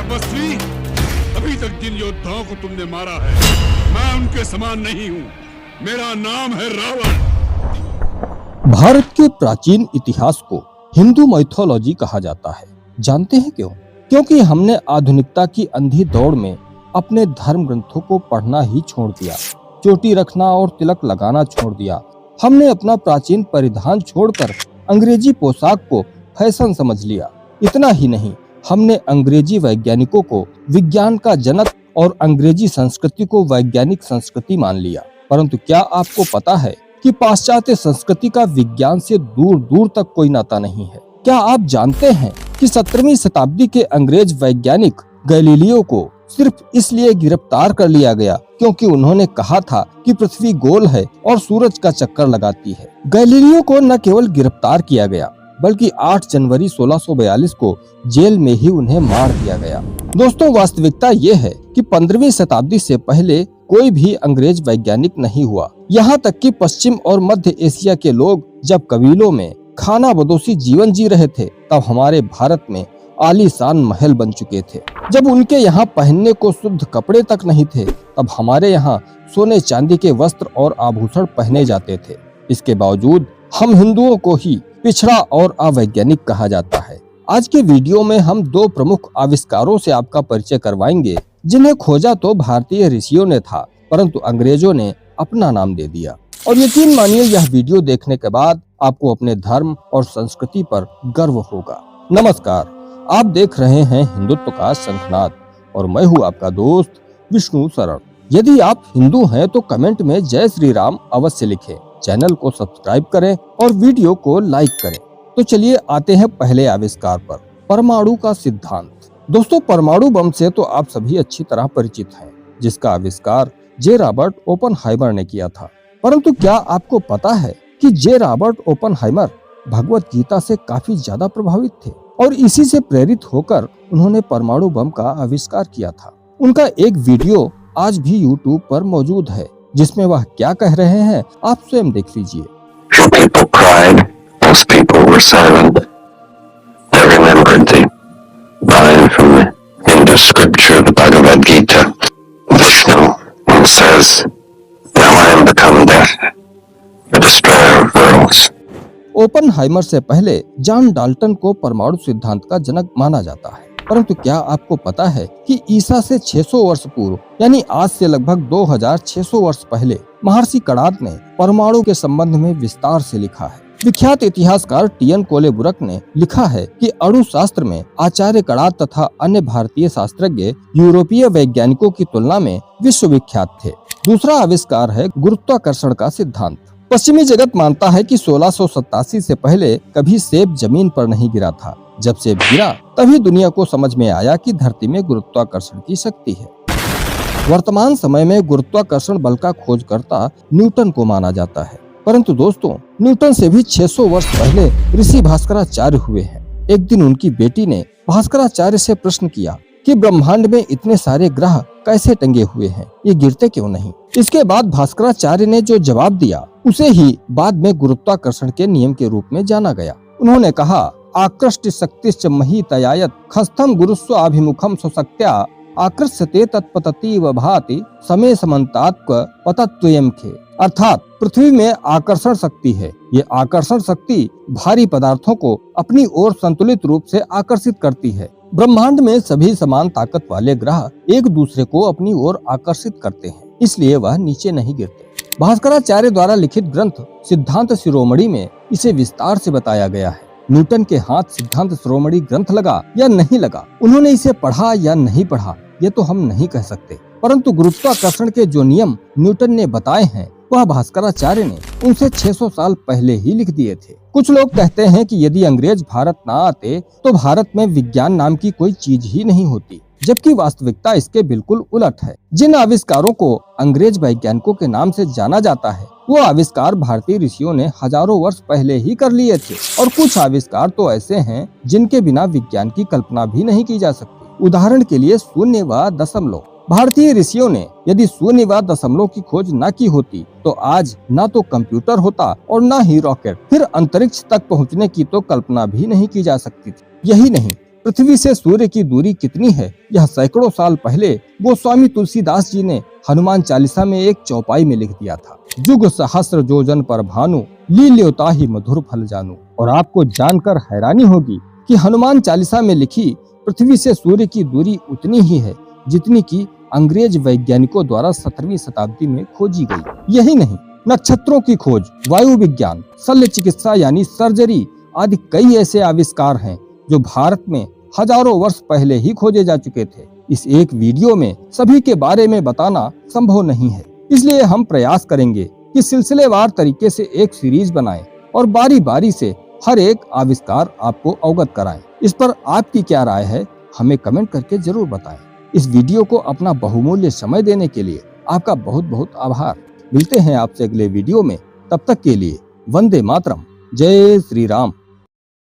तपस्वी, अभी तक जिन योद्धाओं को तुमने मारा है, मैं उनके समान नहीं हूँ। मेरा नाम है रावण। भारत के प्राचीन इतिहास को हिंदू माइथोलॉजी कहा जाता है। जानते हैं क्यों? क्योंकि हमने आधुनिकता की अंधी दौड़ में अपने धर्म ग्रंथों को पढ़ना ही छोड़ दिया, चोटी रखना और तिलक लगाना छोड़ दिया। हमने अपना प्राचीन परिधान छोड़कर अंग्रेजी पोशाक को फैशन समझ लिया। इतना ही नहीं, हमने अंग्रेजी वैज्ञानिकों को विज्ञान का जनक और अंग्रेजी संस्कृति को वैज्ञानिक संस्कृति मान लिया। परंतु क्या आपको पता है कि पाश्चात्य संस्कृति का विज्ञान से दूर दूर तक कोई नाता नहीं है? क्या आप जानते हैं कि 17वीं शताब्दी के अंग्रेज वैज्ञानिक गैलीलियो को सिर्फ इसलिए गिरफ्तार कर लिया गया क्योंकि उन्होंने कहा था कि पृथ्वी गोल है और सूरज का चक्कर लगाती है। गैलीलियो को न केवल गिरफ्तार किया गया बल्कि 8 जनवरी 1642 को जेल में ही उन्हें मार दिया गया। दोस्तों, वास्तविकता ये है कि 15वीं शताब्दी से पहले कोई भी अंग्रेज वैज्ञानिक नहीं हुआ। यहाँ तक कि पश्चिम और मध्य एशिया के लोग जब कबीलों में खाना बदोशी जीवन जी रहे थे, तब हमारे भारत में आलीशान महल बन चुके थे। जब उनके यहाँ पहनने को शुद्ध कपड़े तक नहीं थे, तब हमारे यहाँ सोने चांदी के वस्त्र और आभूषण पहने जाते थे। इसके बावजूद हम हिंदुओं को ही पिछड़ा और अवैज्ञानिक कहा जाता है। आज के वीडियो में हम 2 प्रमुख आविष्कारों से आपका परिचय करवाएंगे, जिन्हें खोजा तो भारतीय ऋषियों ने था, परंतु अंग्रेजों ने अपना नाम दे दिया। और यकीन मानिए, यह वीडियो देखने के बाद आपको अपने धर्म और संस्कृति पर गर्व होगा। नमस्कार, आप देख रहे हैं हिंदुत्व का शंखनाद और मैं हूँ आपका दोस्त विष्णु शरण। यदि आप हिंदू हैं तो कमेंट में जय श्री राम अवश्य लिखें, चैनल को सब्सक्राइब करें और वीडियो को लाइक करें। तो चलिए आते हैं पहले आविष्कार पर, परमाणु का सिद्धांत। दोस्तों, परमाणु बम से तो आप सभी अच्छी तरह परिचित हैं, जिसका आविष्कार जे रॉबर्ट ओपेनहाइमर ने किया था। परंतु क्या आपको पता है कि जे रॉबर्ट ओपेनहाइमर भगवत गीता से काफी ज्यादा प्रभावित थे और इसी से प्रेरित होकर उन्होंने परमाणु बम का आविष्कार किया था। उनका एक वीडियो आज भी YouTube पर मौजूद है, जिसमें वह क्या कह रहे हैं आप स्वयं देख लीजिए। Few people cried, most people were silent. I remembered the line from the Hindu scripture, the Bhagavad Gita. Vishnu says, "Now I am become death, the destroyer of worlds." Oppenheimer से पहले जॉन डाल्टन को परमाणु सिद्धांत का जनक माना जाता है। परंतु क्या आपको पता है कि ईसा से 600 वर्ष पूर्व, यानी आज से लगभग 2600 वर्ष पहले, महर्षि कणाद ने परमाणु के संबंध में विस्तार से लिखा है। विख्यात इतिहासकार टी.एन. कोलेबुरक ने लिखा है कि अणु शास्त्र में आचार्य कणाद तथा अन्य भारतीय शास्त्रज्ञ यूरोपीय वैज्ञानिकों की तुलना में विश्वविख्यात थे। दूसरा आविष्कार है गुरुत्वाकर्षण का सिद्धांत। पश्चिमी जगत मानता है कि 1687 से पहले कभी सेब जमीन पर नहीं गिरा था। जब सेब गिरा तभी दुनिया को समझ में आया कि धरती में गुरुत्वाकर्षण की शक्ति है। वर्तमान समय में गुरुत्वाकर्षण बल का खोजकर्ता न्यूटन को माना जाता है। परंतु दोस्तों, न्यूटन से भी 600 वर्ष पहले ऋषि भास्कराचार्य हुए हैं। एक दिन उनकी बेटी ने भास्कराचार्य से प्रश्न किया कि ब्रह्मांड में इतने सारे ग्रह कैसे टंगे हुए हैं, ये गिरते क्यों नहीं? इसके बाद भास्कराचार्य ने जो जवाब दिया उसे ही बाद में गुरुत्वाकर्षण के नियम के रूप में जाना गया। उन्होंने कहा, आकृष्ट शक्तिश्च महितयायत खस्थम गुरुस्व अभिमुखम स्वशक्त्या आकृष्यते तत्पतति भाति समय समन्तात्व पतत्वयं खे। अर्थात पृथ्वी में आकर्षण शक्ति है। ये आकर्षण शक्ति भारी पदार्थों को अपनी ओर संतुलित रूप से आकर्षित करती है। ब्रह्मांड में सभी समान ताकत वाले ग्रह एक दूसरे को अपनी ओर आकर्षित करते हैं, इसलिए वह नीचे नहीं गिरते। भास्कराचार्य द्वारा लिखित ग्रंथ सिद्धांत शिरोमणि में इसे विस्तार से बताया गया है। न्यूटन के हाथ सिद्धांत शिरोमणि ग्रंथ लगा या नहीं लगा, उन्होंने इसे पढ़ा या नहीं पढ़ा, ये तो हम नहीं कह सकते। परंतु गुरुत्वाकर्षण के जो नियम न्यूटन ने बताए हैं, वह भास्कराचार्य ने उनसे 600 साल पहले ही लिख दिए थे। कुछ लोग कहते हैं कि यदि अंग्रेज भारत न आते तो भारत में विज्ञान नाम की कोई चीज ही नहीं होती, जबकि वास्तविकता इसके बिल्कुल उलट है। जिन आविष्कारों को अंग्रेज वैज्ञानिकों के नाम से जाना जाता है, वो आविष्कार भारतीय ऋषियों ने हजारों वर्ष पहले ही कर लिए थे। और कुछ आविष्कार तो ऐसे हैं जिनके बिना विज्ञान की कल्पना भी नहीं की जा सकती। उदाहरण के लिए शून्य व दशमलव। भारतीय ऋषियों ने यदि शून्य व दशमलव की खोज न की होती तो आज न तो कंप्यूटर होता और न ही रॉकेट। फिर अंतरिक्ष तक पहुंचने की तो कल्पना भी नहीं की जा सकती थी। यही नहीं, पृथ्वी से सूर्य की दूरी कितनी है, यह सैकड़ों साल पहले गोस्वामी तुलसीदास जी ने हनुमान चालीसा में एक चौपाई में लिख दिया था। जुग सहस्र योजन पर भानु, लील्योता ही मधुर फल जानू। और आपको जानकर हैरानी होगी कि हनुमान चालीसा में लिखी पृथ्वी से सूर्य की दूरी उतनी ही है जितनी की अंग्रेज वैज्ञानिकों द्वारा 17वीं शताब्दी में खोजी गई। यही नहीं, नक्षत्रों की खोज, वायु विज्ञान, शल्य चिकित्सा यानी सर्जरी आदि कई ऐसे आविष्कार हैं जो भारत में हजारों वर्ष पहले ही खोजे जा चुके थे। इस एक वीडियो में सभी के बारे में बताना संभव नहीं है, इसलिए हम प्रयास करेंगे कि सिलसिलेवार तरीके से एक सीरीज बनाएं और बारी बारी से हर एक आविष्कार आपको अवगत कराएं। इस पर आपकी क्या राय है, हमें कमेंट करके जरूर बताएं। इस वीडियो को अपना बहुमूल्य समय देने के लिए आपका बहुत बहुत आभार। मिलते हैं आपसे अगले वीडियो में, तब तक के लिए वंदे मातरम, जय श्री राम।